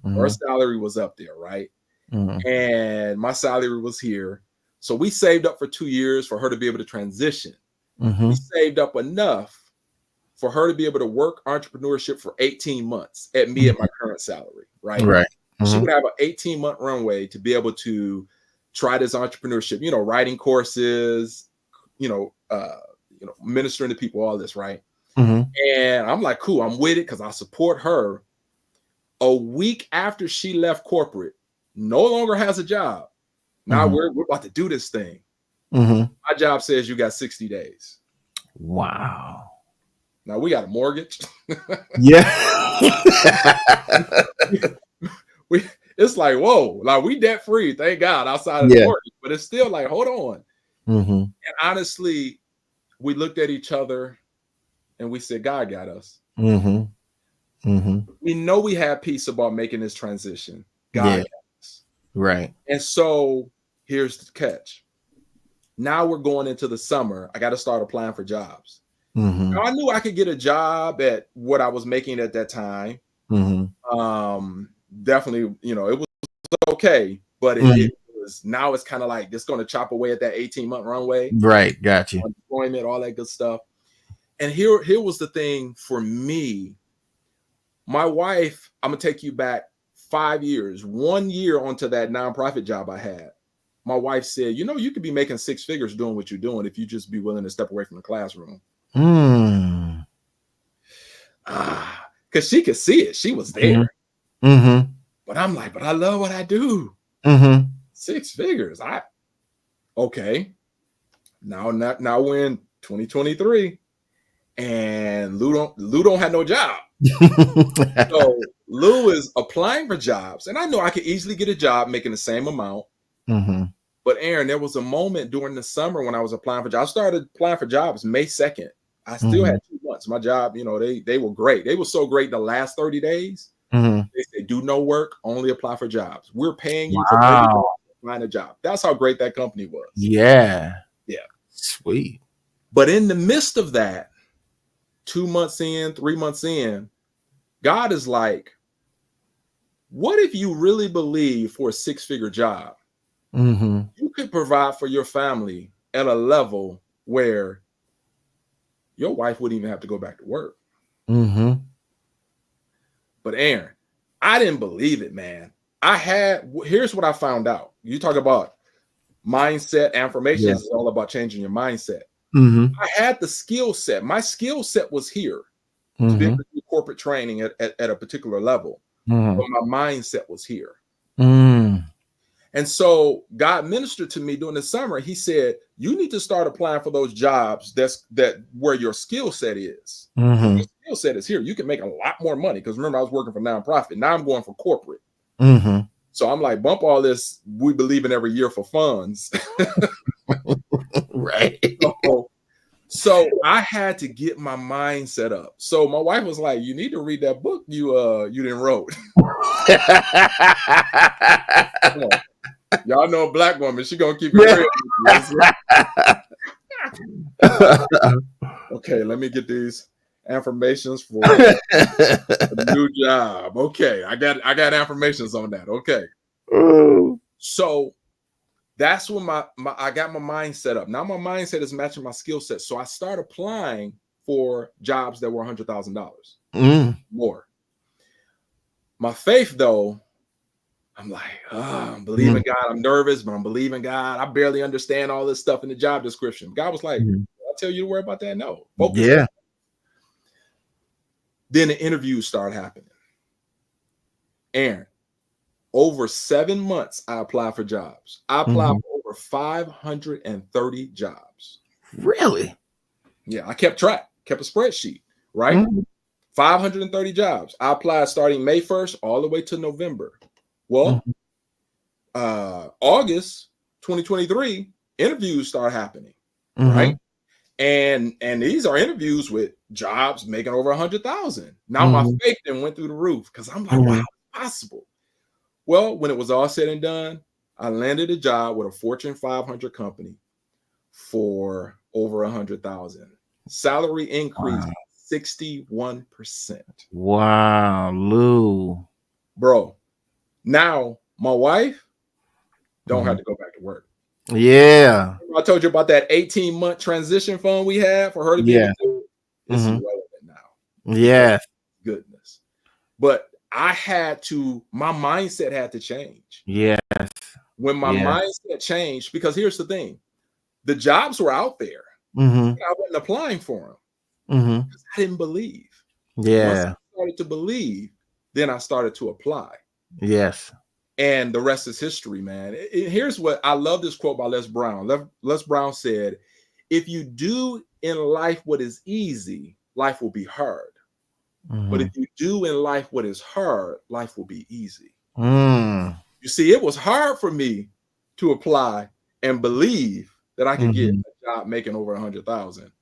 Her salary was up there, right? And my salary was here. So we saved up for 2 years for her to be able to transition. We saved up enough for her to be able to work entrepreneurship for 18 months at me at my current salary, right? Right. She would have an 18-month runway to be able to try this entrepreneurship, writing courses, ministering to people, all this, right? And I'm like, cool, I'm with it because I support her. A week after she left corporate, no longer has a job. Now we're about to do this thing. My job says you got 60 days. Wow. Now we got a mortgage. Yeah. It's like, whoa, like we debt free, thank God, outside of the mortgage, but it's still like, hold on. And honestly, we looked at each other and we said, God got us. We know we have peace about making this transition. God got us. Right. And so here's the catch. Now we're going into the summer. I got to start applying for jobs. Now, I knew I could get a job at what I was making at that time. Definitely, it was okay, but it was, now it's kind of like it's going to chop away at that 18-month runway. Right. Got you. Employment, all that good stuff. And here was the thing for me. My wife, I'm going to take you back 5 years, 1 year onto that nonprofit job I had. My wife said, you could be making 6 figures doing what you're doing if you just be willing to step away from the classroom. Because she could see it. She was there. But I'm like, but I love what I do. 6 figures. Okay. Now we're in 2023, and Lou don't have no job. So Lou is applying for jobs, and I know I could easily get a job making the same amount. But Aaron, there was a moment during the summer when I was applying for jobs. I started applying for jobs May 2nd. I still had 2 months. My job, they were great. They were so great the last 30 days. They say, do no work, only apply for jobs. We're paying you for 30 days to find a job. That's how great that company was. Yeah. Yeah. Sweet. But in the midst of that, 2 months in, 3 months in, God is like, what if you really believe for a 6-figure job, you could provide for your family at a level where your wife wouldn't even have to go back to work. But Aaron, I didn't believe it, man. Here's what I found out. You talk about mindset. Affirmations is all about changing your mindset. I had the skill set. My skill set was here to be able to do corporate training at a particular level. But my mindset was here. And so God ministered to me during the summer. He said, you need to start applying for those jobs that where your skill set is. Your skill set is here. You can make a lot more money. Because remember, I was working for nonprofit. Now I'm going for corporate. So I'm like, bump all this we believe in every year for funds. Right. So I had to get my mind set up. So my wife was like, you need to read that book you didn't wrote. Y'all know a black woman, she gonna keep it real. Okay, let me get these affirmations for a new job. Okay, I got affirmations on that. Okay. So That's when I got my mindset up. Now my mindset is matching my skill set. So I start applying for jobs that were $100,000 more. My faith, though, I'm like, I'm believing God. I'm nervous, but I'm believing God. I barely understand all this stuff in the job description. God was like, I'll tell you to worry about that. No, focus. Yeah. Then the interviews start happening. Aaron, over 7 months, I applied for jobs. I applied for over 530 jobs. Really? Yeah, I kept track, kept a spreadsheet, right? 530 jobs. I applied starting May 1st all the way to November. Well, August 2023, interviews start happening, right? And these are interviews with jobs making over 100,000. Now my faith then went through the roof because I'm like, wow, it's possible. Well, when it was all said and done, I landed a job with a Fortune 500 company for over 100,000. Salary increased 61%. Wow, Lou. Bro, now my wife don't have to go back to work. Yeah. I told you about that 18-month transition fund we had for her to be able to do it. It's irrelevant now. Yeah. Goodness. But my mindset had to change. Yes. When my mindset changed, because here's the thing, the jobs were out there. But I wasn't applying for them because I didn't believe. Yeah. Once I started to believe, then I started to apply. Yes. And the rest is history, man. Here's what I love, this quote by Les Brown. Les Brown said, if you do in life what is easy, life will be hard. But if you do in life what is hard, life will be easy. You see, it was hard for me to apply and believe that I could get a job making over 100,000.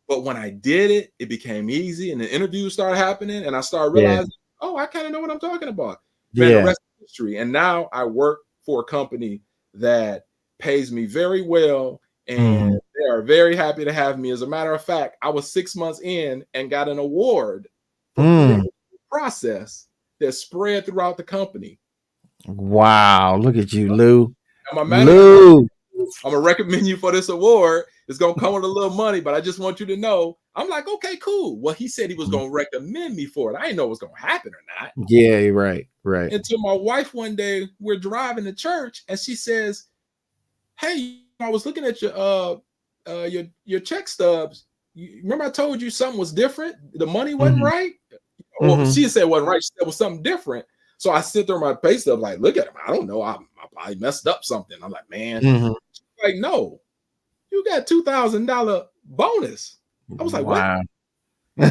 But when I did it, it became easy, and the interviews started happening, and I started realizing, I kind of know what I'm talking about. Man, the rest is history. And now I work for a company that pays me very well, and they are very happy to have me. As a matter of fact, I was 6 months in and got an award for creating a process that spread throughout the company. Wow, look at you, Lou. My manager, I'm gonna recommend you for this award. It's gonna come with a little money, but I just want you to know. I'm like, okay, cool. Well, he said he was gonna recommend me for it. I didn't know it was gonna happen or not. Yeah, right. Until my wife one day, we're driving to church, and she says, "Hey, I was looking at your check stubs. You remember I told you something was different? The money wasn't right." Well, she said it wasn't right. She said it was something different. So I sit there on my pay stub, like, look at him. I don't know. I probably messed up something. I'm like, man. She's like, no, you got $2,000 bonus. I was like, wow. What?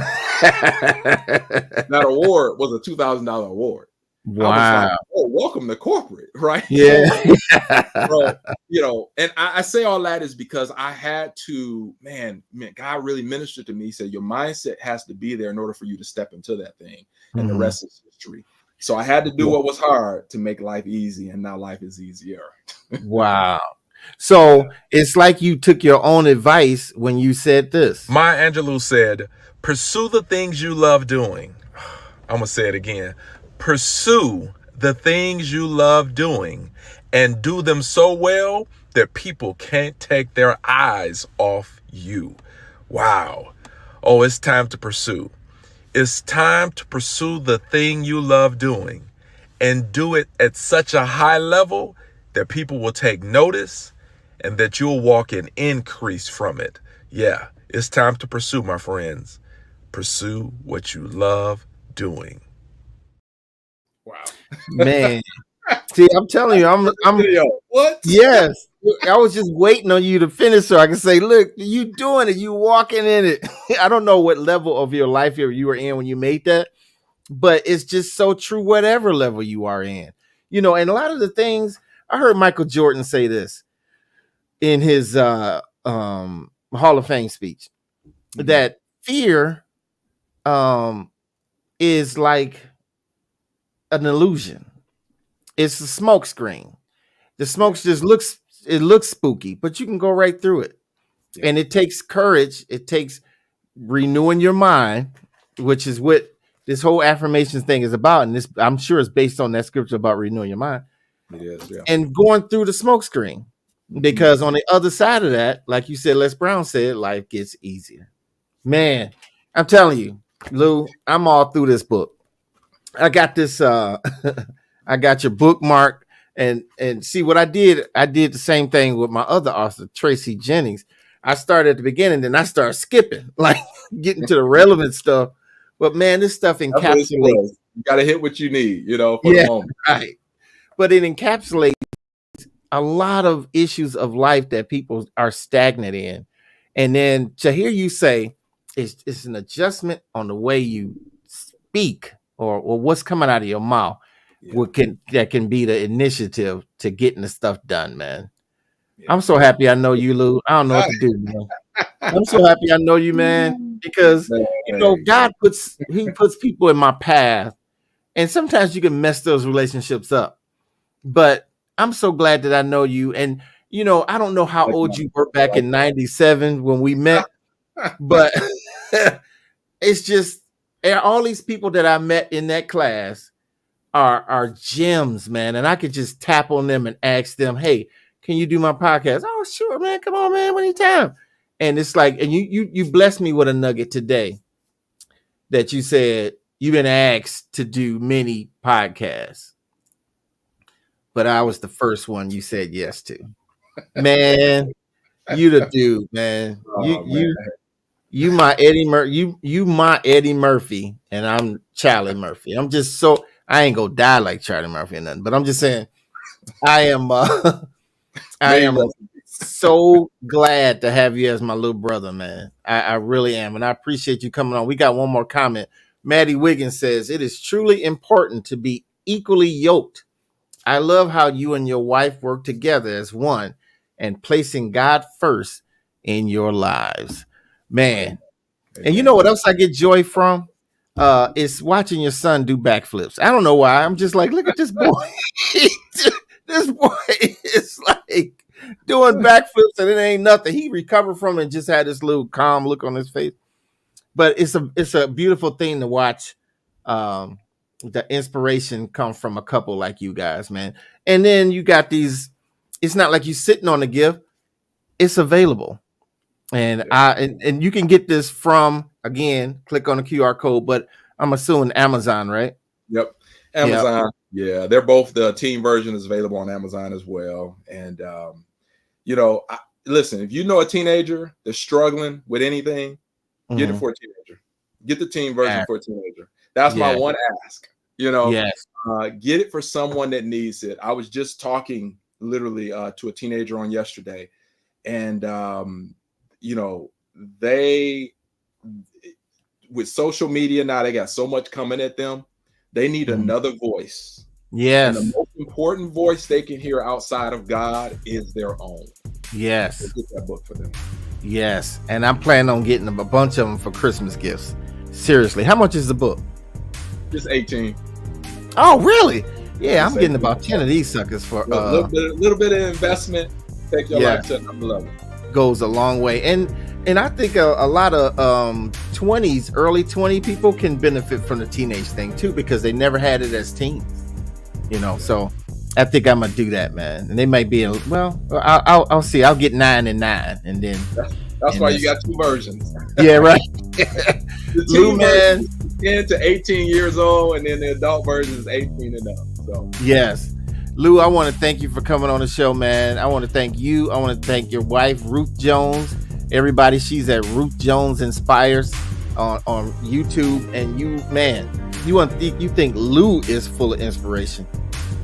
That award was a $2,000 award. Wow. I was like, oh, welcome to corporate, right? Yeah. Bro, and I say all that is because I had to, man, God really ministered to me. He said, your mindset has to be there in order for you to step into that thing. And the rest is history. So I had to do what was hard to make life easy, and now life is easier. Wow. So it's like you took your own advice when you said this. Maya Angelou said, pursue the things you love doing. I'm going to say it again. Pursue the things you love doing and do them so well that people can't take their eyes off you. Wow. Oh, it's time to pursue. It's time to pursue the thing you love doing and do it at such a high level that people will take notice and that you'll walk in increase from it. Yeah, it's time to pursue, my friends. Pursue what you love doing. Wow. Man. See, I'm telling you, I'm what? Yes. I was just waiting on you to finish so I can say, look, you doing it, you walking in it. I don't know what level of your life you were in when you made that, but it's just so true whatever level you are in. And a lot of the things, I heard Michael Jordan say this in his Hall of Fame speech, that fear is like an illusion. It's a smoke screen. The smoke just looks spooky, but you can go right through it. Yeah. And it takes courage. It takes renewing your mind, which is what this whole affirmations thing is about. And this, I'm sure, is based on that scripture about renewing your mind. It is, yeah. and going through the smoke screen. Because on the other side of that, like you said, Les Brown said, life gets easier. Man, I'm telling you, Lou, I'm all through this book. I got this I got your bookmark, and see what I did the same thing with my other author, Tracy Jennings. I started at the beginning, then I started skipping, like getting to the relevant stuff. But man, this stuff That's what it's encapsulates. for. You got to hit what you need, for the Yeah, moment. right. But it encapsulates a lot of issues of life that people are stagnant in. And then to hear you say it's an adjustment on the way you speak or what's coming out of your mouth, Yeah. that can be the initiative to getting the stuff done, man. Yeah. I'm so happy I know you, Lou. I don't know what to do, man. I'm so happy I know you, man, because God puts people in my path, and sometimes you can mess those relationships up. But I'm so glad that I know you. And I don't know how old you were back in 97 when we met, but it's just all these people that I met in that class are gems, man. And I could just tap on them and ask them, hey, can you do my podcast? Oh, sure, man. Come on, man. Anytime. And it's like, and you blessed me with a nugget today that you said you've been asked to do many podcasts, but I was the first one you said yes to. Man, you the dude, man. You my Eddie Murphy. You my Eddie Murphy, and I'm Charlie Murphy. I'm just I ain't gonna die like Charlie Murphy or nothing, but I'm just saying I am I am so glad to have you as my little brother, man. I really am, and I appreciate you coming on. We got one more comment. Maddie Wiggins says it is truly important to be equally yoked. I love how you and your wife work together as one and placing God first in your lives. Man. And you know what else I get joy from? It's watching your son do backflips. I don't know why. I'm just like, look at this boy. This boy is like doing backflips and it ain't nothing. He recovered from it and just had this little calm look on his face. But it's a beautiful thing to watch. The inspiration come from a couple like you guys, man. And then you got these, it's not like you sitting on a gift, it's available. And and you can get this from, again, click on the QR code, but I'm assuming Amazon, right? Yep. Amazon. Yep. Yeah. They're both, the teen version is available on Amazon as well. And listen, if you know a teenager that's struggling with anything, get it for a teenager. Get the teen version for a teenager. That's my one ask. Get it for someone that needs it. I was just talking literally to a teenager on yesterday, and they, with social media now, they got so much coming at them. They need another voice. Yes. And the most important voice they can hear outside of God is their own. Yes. So get that book for them. Yes. And I'm planning on getting a bunch of them for Christmas gifts. Seriously. How much is the book? Just 18. Oh, really? Yeah, I'm getting about 10 of these suckers for a little bit of investment. Take your life to another level. Goes a long way. And I think a lot of 20s, early 20 people can benefit from the teenage thing too, because they never had it as teens. So I think I'm gonna do that, man. And they might be I'll see. I'll get 9 and 9, and then that's why you got two versions. Yeah, right. The teen man, 10 to 18 years old, and then the adult version is 18 and up. So yes. Lou, I want to thank you for coming on the show, man. I want to thank you. I want to thank your wife, Ruth Jones. Everybody, she's at Ruth Jones Inspires on YouTube. And you, man, you think Lou is full of inspiration.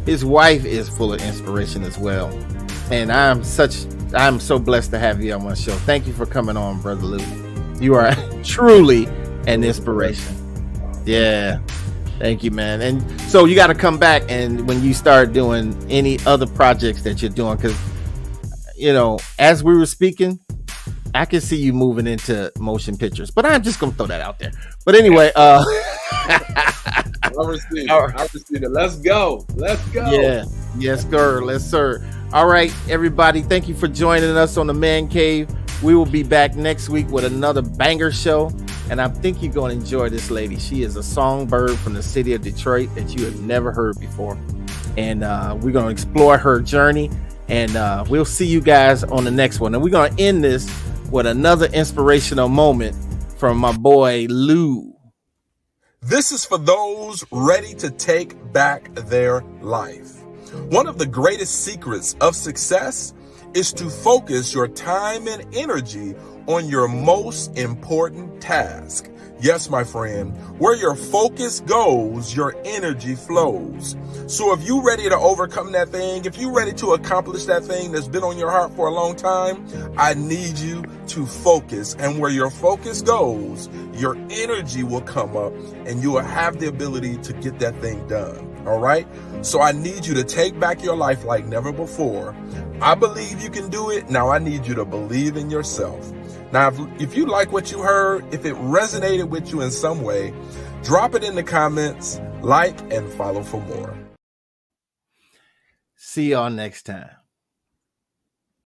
His wife is full of inspiration as well. And I'm so blessed to have you on my show. Thank you for coming on, Brother Lou. You are truly an inspiration. Yeah. Thank you, man. And so you got to come back, and when you start doing any other projects that you're doing, because, as we were speaking, I can see you moving into motion pictures, but I'm just going to throw that out there. But anyway, I received it. Let's go. Yeah. Yes, sir. Yes, sir. All right, everybody. Thank you for joining us on the Man Cave. We will be back next week with another banger show. And I think you're going to enjoy this lady. She is a songbird from the city of Detroit that you have never heard before. and we're going to explore her journey. And we'll see you guys on the next one. And we're going to end this with another inspirational moment from my boy Lou. This is for those ready to take back their life. One of the greatest secrets of success is to focus your time and energy on your most important task. Yes, my friend, where your focus goes, your energy flows. So if you're ready to overcome that thing, if you're ready to accomplish that thing that's been on your heart for a long time, I need you to focus. And where your focus goes, your energy will come up and you will have the ability to get that thing done. All right. So I need you to take back your life like never before. I believe you can do it. Now I need you to believe in yourself. Now, if you like what you heard, if it resonated with you in some way, drop it in the comments, like, and follow for more. See y'all next time.